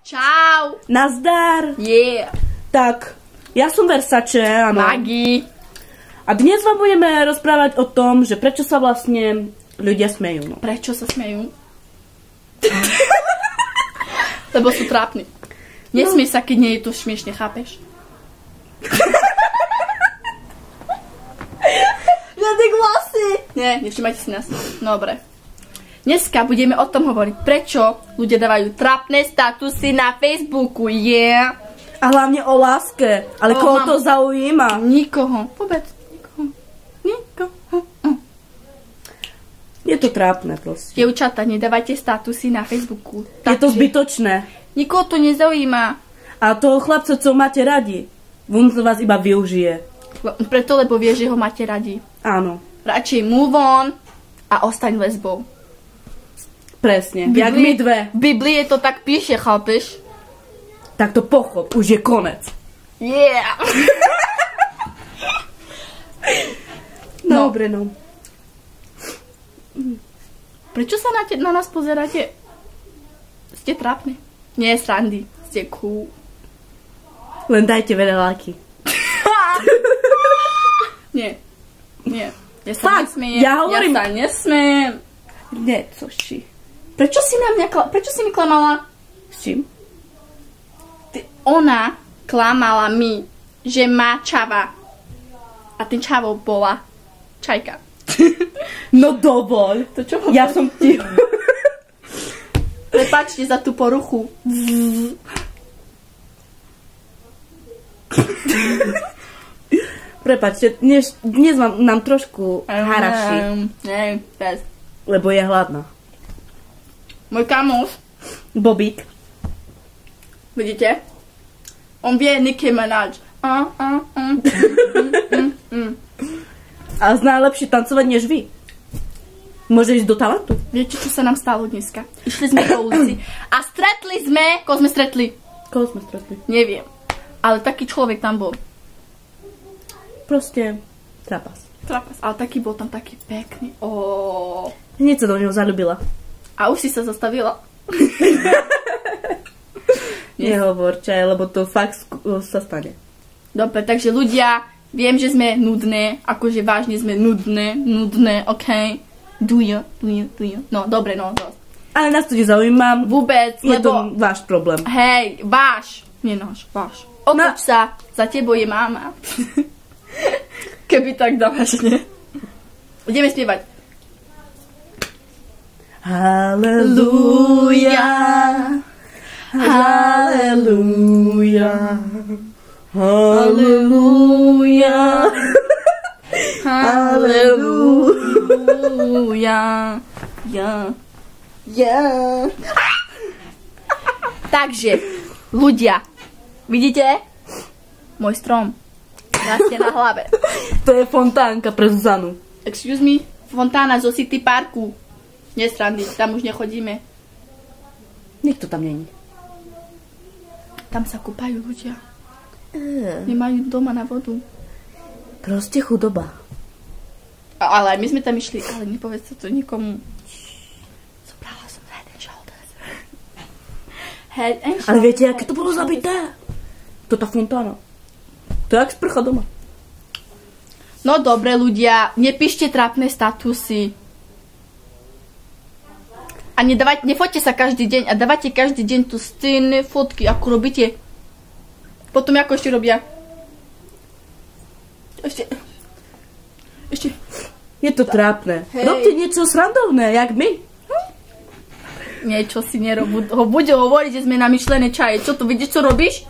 Čau. Nazdar. Yeah. Tak, ja som Versace, áno. Magi. A dnes vám budeme rozprávať o tom, že prečo sa vlastne ľudia smejú. No. Prečo sa smejú? Lebo sú trápni. Nesmiej sa, keď nie je to smiešne, chápeš? Žiadne vlasy. Nie, nevšimajte si nás. Dobre. Dneska budeme o tom hovoriť, prečo ľudia dávajú trápne statusy na Facebooku, yeah. A hlavne o láske. Ale koho to zaujíma? Nikoho. Vôbec. Nikoho. Je to trápne proste. Dievčatá, nedávajte statusy na Facebooku. Je to zbytočné. Nikoho to nezaujíma. A toho chlapca, co máte radi, on vás iba využije. Preto, lebo vie, že ho máte radi. Áno. Radšej move on a ostaň lesbou. Presne, jak my dve. V Biblii to tak píše, chápeš? Tak to pochop, už je konec. Yeah! Dobre, no. Prečo sa na nás pozeráte? Ste trápni. Nie, srandy. Ste cool. Len dajte veľa lajky. Nie. Nie. Ja sa nesmiem. Ja hovorím. Ja sa nesmiem. Nie, coži. Prečo si mi klamala? S čím? Ona klamala mi, že má čava. A ten čavou bola čajka. No dovoľ. To čo Ja som ti... Prepáčte za tú poruchu. Prepáčte, dnes nám trošku haraší. Nie, bez. Lebo je hladná. Môj kamoš, Bobík. vidíte? On vie Nicki Minaj. A zná lepšie tancovať než vy. Môže ísť do talentu. Viete, čo sa nám stalo dneska? Išli sme po ulici a stretli sme... Koho sme stretli? Koho sme stretli? Neviem. Ale taký človek tam bol. Proste trapas. Ale taký bol tam taký pekný. Hneď sa do neho zaľúbila. A už si sa zastavila. Nehovor, čaj, lebo to fakt sa stane. Dobre, takže ľudia, viem, že sme nudné, akože vážne sme nudné, okej? Do you? No, dobre, no, dosť. Ale nás to nezaujíma. Vôbec, je lebo... to váš problém. Hej, váš. Nie náš, váš. Otoč sa, za tebou je máma. Keby tak dávaš, nie? Ideme spievať. Halleluja, halleluja, halleluja, halleluja, ja. Takže, ľudia, vidíte? Môj strom. Rastie na hlave. To je fontánka pre Zuzanu. Excuse me, fontána zo City Parku. Nie srandy, tam už nechodíme. Nikto tam není. Tam sa kúpajú ľudia. Nemajú doma na vodu. Proste chudoba. Ale aj my sme tam išli, ale nepovedz sa to nikomu. Zobrala som Head and Shoulders. Head and Shoulders. Ale viete, aké to bolo zabité? To tá fontána. To je jak sprcha doma. No dobre ľudia, nepíšte trápne statusy. A nefoďte sa každý deň a dávajte každý deň tu stejné fotky, ako robíte. Potom ako ešte robia. Ešte. Je to trápne. Hej. Robte niečo srandovné, jak my. Niečo si nerob. Bude hovoriť, že sme namyšlené čaje. Čo to vidíš, čo robíš?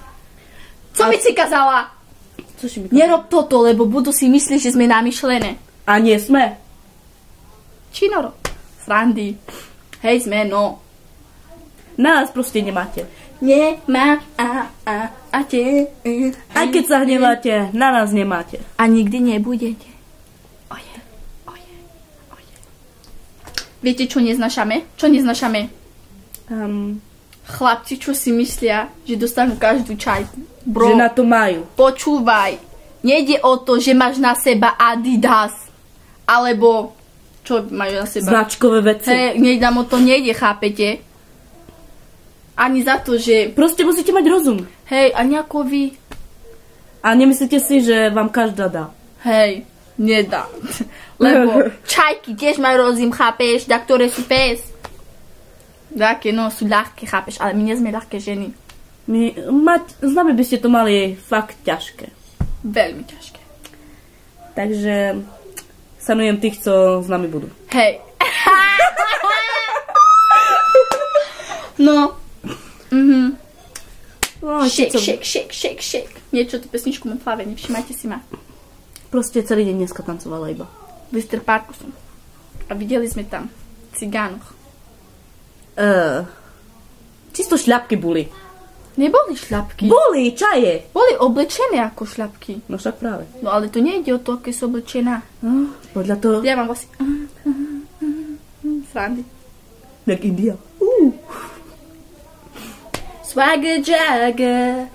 Co by si kazala? Nerob toto, lebo budú si myslieť, že sme namyšlené. A nie sme. Činoro. Srandy. Hej, sme, no. Na nás proste nemáte. Nemáte. Aj keď sa hneváte, na nás nemáte. A nikdy nebudete. Oje. Viete, čo neznašame? Chlapci, čo si myslia, že dostanú každú čajku. Bro, že na to majú. Počúvaj. Nejde o to, že máš na seba Adidas. Alebo... Čo majú na seba? Značkové veci. Hej, nám o to nejde, chápete? Ani za to, že... Proste musíte mať rozum. Hej, ani ako vy. A nemyslíte si, že vám každá dá. Hej, nedá. Lebo čajky tiež majú rozum, chápeš? Da ktoré sú pes. Také, no, sú ľahké, chápeš? Ale my nie sme ľahké ženy. S nami by ste to mali fakt ťažké. Veľmi ťažké. Takže sanujem tých, co s nami budú. Hej. No. Shake. Niečo tú pesničku mám v hlave, nevšimajte si ma. Proste celý deň dneska tancovala iba. V Easter Parku som. A videli sme tam cigánoch. Čisto šľapky boli. Neboli šľapky. Boli, čaje. Boli oblečené ako šľapky. No však práve. No ale to nejde o to, aké sú oblečená. Podľa toho... Ja mám vlastne... Srandy. Jak India. Swagger Jagger,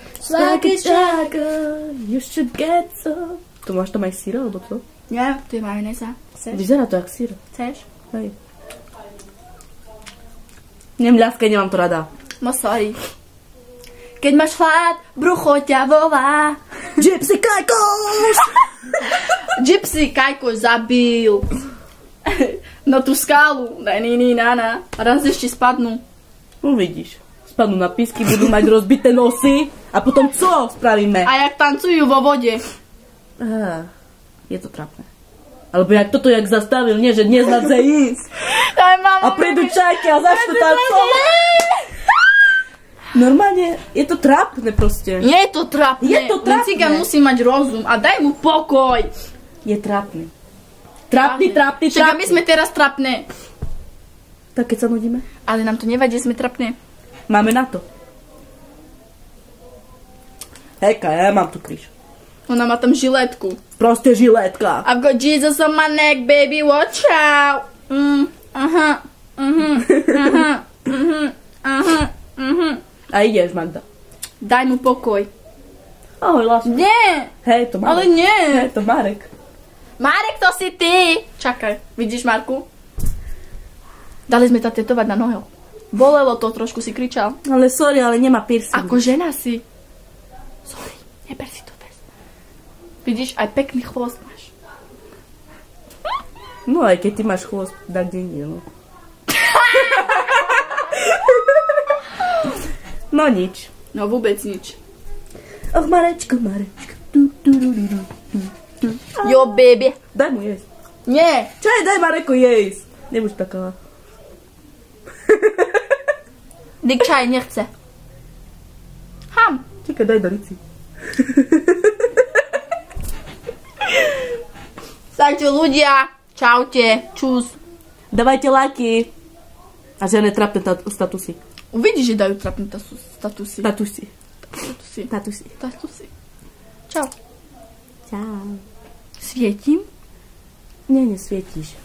you should get some. To máš tam aj síra, alebo co? Nie, to je majonéza. Chceš? Vyzerá to jak sír. Chceš? Hej. Nemľaskaj, nemám to rada. No sorry. Keď máš hlad, brucho ťa volá. Gypsy Kajkoš! Gypsy Kajkoš zabil. Na tú skálu. Na. A raz ešte spadnú. Uvidíš. Spadnú na písky, budú mať rozbité nosy. A potom co spravíme? A jak tancujú vo vode. Je to trápne. Alebo jak toto, jak zastavil, nie, že dnes na ísť. A prídu čajky a začnú tancovať. Normálne, je to trápne proste. Nie je to trápne. Je to trápne. Len cigán musí mať rozum a daj mu pokoj. Je trápne. Trápny. Však a my sme teraz trápne. Tak keď sa nudíme? Ale nám to nevadí, že sme trápne. Máme na to. Hejka, ja mám tu kríž. Ona má tam žiletku. Proste žiletka. I've got Jesus on my neck, baby, watch out. A ideš, Magda. Daj mu pokoj. Ahoj, láska. Nie. Hej, to Marek. Ale nie. Hej, to Marek. Marek, to si ty. Čakaj, vidíš, Marku? Dali sme ťa tetovať na nohu. Bolelo to, trošku si kričal. Ale sorry, ale nemá piercing. Ako žena si. Sorry, neber si to bez. Vidíš, aj pekný chvost máš. No aj keď ty máš chvost, tak nie, no. No nič. No vôbec nič. Och, Marečko. Jo, baby. Daj mu jesť. Nie. Čaj, daj Mareku jesť. Nebuď taká. Dik čaj nechce. Ham. Čakaj, daj do lici. Takže ľudia, čaute, čus. Dávajte lajky. A žiadne trapné statusy. Uvidíš, že dajú trapné statusy. Statusy. Čau. Čau. Svietim? Nie, nesvietíš.